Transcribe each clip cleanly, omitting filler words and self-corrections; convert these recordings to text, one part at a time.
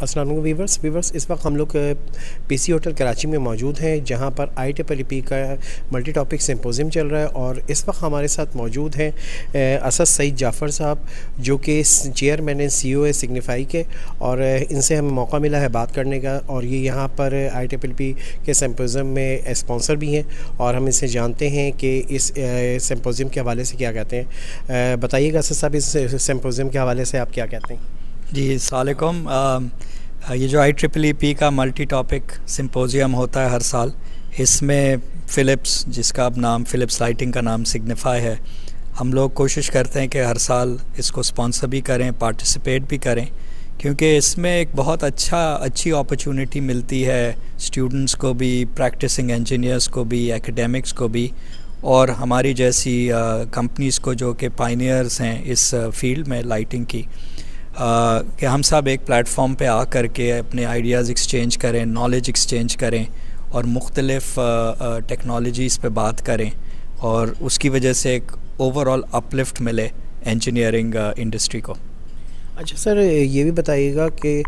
السلام علیکم ویورس اس وقت ہم لوگ پی سی ہوٹل کراچی میں موجود ہیں جہاں پر IEEE کا ملٹی ٹاپک سمپوزیم چل رہا ہے، اور اس وقت ہمارے ساتھ موجود ہیں اسد سعید جعفر صاحب جو کہ چیئرمین ہیں CEO ہے سگنیفائی کے، اور ان سے ہمیں موقع ملا ہے بات کرنے کا، اور یہ یہاں پر IEEE کے سمپوزیم میں اسپانسر بھی ہیں، اور ہم ان سے جانتے ہیں کہ اس سمپوزیم کے حوالے سے کیا کہتے ہیں۔ بتائیے گا اسد صاحب، اس سمپوزیم کے حوالے سے آپ کیا کہتے ہیں؟ جی السلام علیکم۔ یہ جو IEEE کا ملٹی ٹاپک سمپوزیم ہوتا ہے ہر سال، اس میں فلپس، جس کا اب نام فلپس لائٹنگ کا نام سگنیفائی ہے، ہم لوگ کوشش کرتے ہیں کہ ہر سال اس کو اسپانسر بھی کریں، پارٹیسپیٹ بھی کریں، کیونکہ اس میں ایک بہت اچھی اپرچونٹی ملتی ہے اسٹوڈنٹس کو بھی، پریکٹسنگ انجینئرس کو بھی، ایکیڈیمکس کو بھی، اور ہماری جیسی کمپنیز کو جو کہ پائنیئرز ہیں اس فیلڈ میں لائٹنگ کی، کہ ہم سب ایک پلیٹ فارم پہ آ کر کے اپنے آئیڈیاز ایکسچینج کریں، نالج ایکسچینج کریں، اور مختلف ٹیکنالوجیز پہ بات کریں، اور اس کی وجہ سے ایک اوور آل اپلفٹ ملے انجینئرنگ انڈسٹری کو۔ اچھا سر، یہ بھی بتائیے گا کہ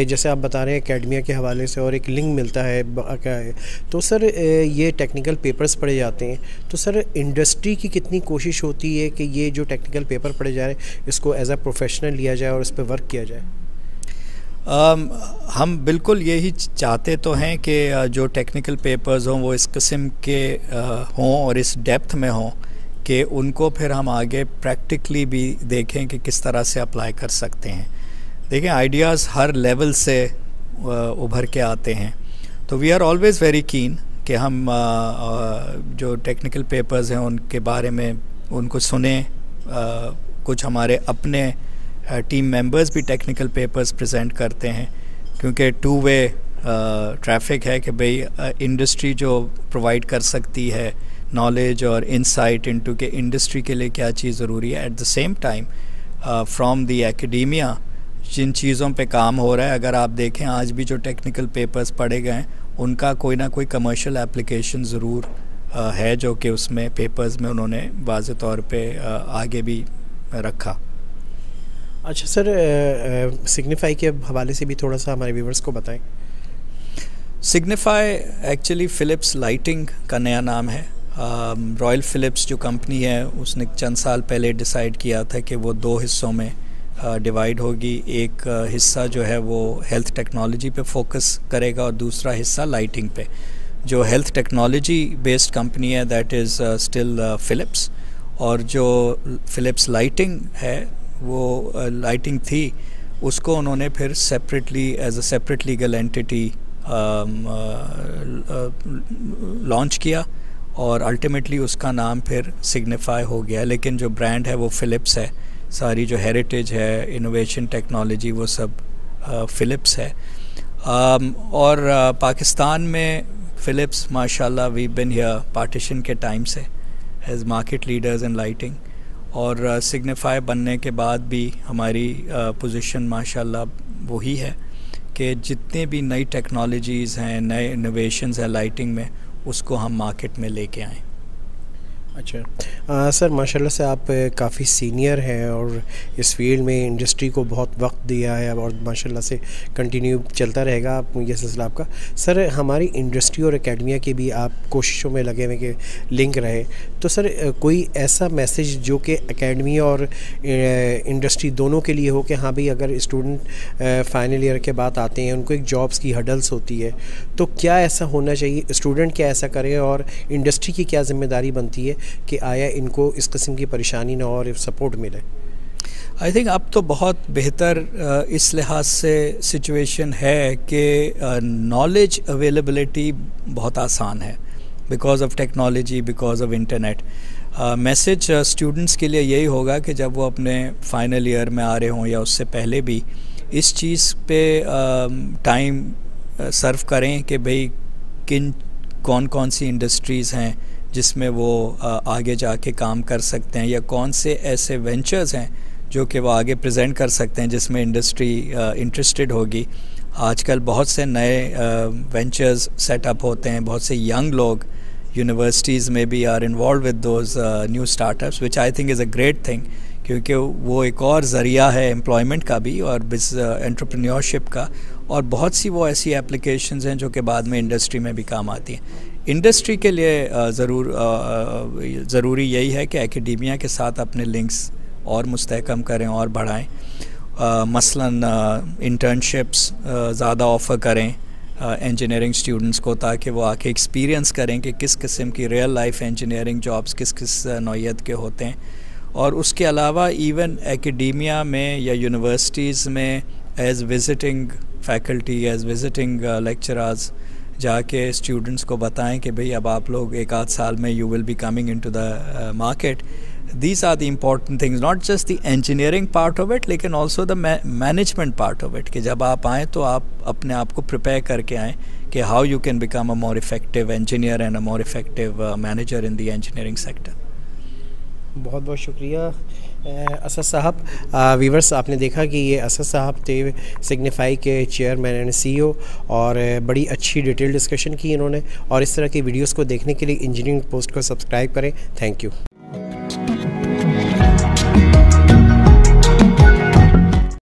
جیسے آپ بتا رہے ہیں اکیڈمیا کے حوالے سے اور ایک لنک ملتا ہے، تو سر یہ ٹیکنیکل پیپرز پڑھے جاتے ہیں، تو سر انڈسٹری کی کتنی کوشش ہوتی ہے کہ یہ جو ٹیکنیکل پیپر پڑھے جا رہے ہیں اس کو ایز اے پروفیشنل لیا جائے اور اس پہ ورک کیا جائے؟ ہم بالکل یہی چاہتے تو ہیں کہ جو ٹیکنیکل پیپرز ہوں وہ اس قسم کے ہوں اور اس ڈیپتھ میں ہوں کہ ان کو پھر ہم آگے پریکٹیکلی بھی دیکھیں کہ کس طرح سے اپلائی کر سکتے ہیں۔ دیکھیں آئیڈیاز ہر لیول سے ابھر کے آتے ہیں، تو we are always very keen کہ ہم جو ٹیکنیکل پیپرز ہیں ان کے بارے میں ان کو سنیں۔ کچھ ہمارے اپنے ٹیم ممبرز بھی ٹیکنیکل پیپرز پریزنٹ کرتے ہیں، کیونکہ ٹو وے ٹریفک ہے کہ بھئی انڈسٹری جو پرووائڈ کر سکتی ہے نالج اور انسائٹ انٹو کہ انڈسٹری کے لیے کیا چیز ضروری ہے، at the same time from the academia جن چیزوں پہ کام ہو رہا ہے۔ اگر آپ دیکھیں آج بھی جو ٹیکنیکل پیپرز پڑھے گئے ہیں ان کا کوئی نہ کوئی کمرشل اپلیکیشن ضرور ہے جو کہ اس میں پیپرز میں انہوں نے واضح طور پہ آگے بھی رکھا۔ اچھا سر، سگنیفائی کے حوالے سے بھی تھوڑا سا ہمارے ویورز کو بتائیں۔ سگنیفائی ایکچولی فلپس لائٹنگ کا نیا نام ہے۔ رائل فلپس جو کمپنی ہے اس نے چند سال پہلے ڈیسائیڈ کیا تھا کہ وہ دو حصوں میں ڈیوائیڈ ہوگی، ایک حصہ جو ہے وہ ہیلتھ ٹیکنالوجی پہ فوکس کرے گا اور دوسرا حصہ لائٹنگ پہ۔ جو ہیلتھ ٹیکنالوجی بیسڈ کمپنی ہے دیٹ از اسٹل فلپس، اور جو فلپس لائٹنگ ہے وہ لائٹنگ تھی اس کو انہوں نے پھر separately as a separate legal entity launch کیا، اور الٹیمیٹلی اس کا نام پھر سگنیفائی ہو گیا، لیکن جو برانڈ ہے وہ فلپس ہے، ساری جو ہیریٹیج ہے، انوویشن، ٹیکنالوجی، وہ سب فلپس ہے۔ اور پاکستان میں فلپس ماشاءاللہ وی بن ہیئر پارٹیشن کے ٹائم سے as market leaders in lighting, اور سگنیفائی بننے کے بعد بھی ہماری پوزیشن ماشاءاللہ وہی ہے کہ جتنے بھی نئی ٹیکنالوجیز ہیں، نئے انوویشنز ہیں لائٹنگ میں، اس کو ہم مارکیٹ میں لے کے آئیں۔ اچھا سر، ماشاءاللہ سے آپ کافی سینئر ہیں اور اس فیلڈ میں انڈسٹری کو بہت وقت دیا ہے، اور ماشاءاللہ سے کنٹینیو چلتا رہے گا یہ سلسلہ آپ کا۔ سر ہماری انڈسٹری اور اکیڈمیا کی بھی آپ کوششوں میں لگے ہوئے کہ لنک رہے، تو سر کوئی ایسا میسیج جو کہ اکیڈمی اور انڈسٹری دونوں کے لیے ہو کہ ہاں بھئی اگر اسٹوڈنٹ فائنل ایئر کے بعد آتے ہیں ان کو ایک جابس کی ہڈلس ہوتی ہے، تو کیا ایسا ہونا چاہیے، اسٹوڈنٹ کیا ایسا کرے اور انڈسٹری کی کیا ذمہ داری بنتی ہے کہ آیا ان کو اس قسم کی پریشانی نہ اور سپورٹ ملے؟ آئی تھنک اب تو بہت بہتر اس لحاظ سے سچویشن ہے کہ نالج اویلیبلٹی بہت آسان ہے because of technology, because of internet. Message students کے لیے یہی ہوگا کہ جب وہ اپنے فائنل ایئر میں آ رہے ہوں یا اس سے پہلے بھی اس چیز پہ ٹائم سرو کریں کہ بھئی کون سی انڈسٹریز ہیں جس میں وہ آگے جا کے کام کر سکتے ہیں، یا کون سے ایسے وینچرز ہیں جو کہ وہ آگے پریزنٹ کر سکتے ہیں جس میں انڈسٹری انٹرسٹڈ ہوگی۔ آج کل بہت سے نئے وینچرز سیٹ اپ ہوتے ہیں، بہت سے ینگ لوگ یونیورسٹیز میں بھی are involved with those new startups, which I think is a great thing کیونکہ وہ ایک اور ذریعہ ہے امپلائمنٹ کا بھی اور انٹرپرینیورشپ کا، اور بہت سی وہ ایسی اپلیکیشنز ہیں جو کہ بعد میں انڈسٹری میں بھی کام آتی ہیں۔ انڈسٹری کے لیے ضروری یہی ہے کہ ایکیڈیمیا کے ساتھ اپنے لنکس اور مستحکم کریں اور بڑھائیں، مثلاً انٹرنشپس زیادہ آفر کریں انجینئرنگ اسٹوڈنٹس کو، تاکہ وہ آ کے ایکسپیرینس کریں کہ کس قسم کی ریئل لائف انجینئرنگ جابس کس نوعیت کے ہوتے ہیں۔ اور اس کے علاوہ ایون ایکیڈیمیا میں یا یونیورسٹیز میں as visiting faculty, as visiting lecturers جا کے اسٹوڈنٹس کو بتائیں کہ بھئی اب آپ لوگ ایک آدھ سال میں you will be coming in to the market. These are the important things, not just the engineering part of it لیکن also the management part of it, کہ جب آپ آئیں تو آپ اپنے آپ کو پریپیئر کر کے آئیں کہ how you can become a more effective engineer and a more effective manager in the engineering sector. بہت بہت شکریہ اسد صاحب۔ ویورس، آپ نے دیکھا کہ یہ اسد صاحب تھے سگنیفائی کے چیئرمین اینڈ سی او، اور بڑی اچھی ڈیٹیل ڈسکشن کی انہوں نے، اور اس طرح کی ویڈیوز کو دیکھنے کے لیے انجینئرنگ پوسٹ کو سبسکرائب کریں۔ Thank you.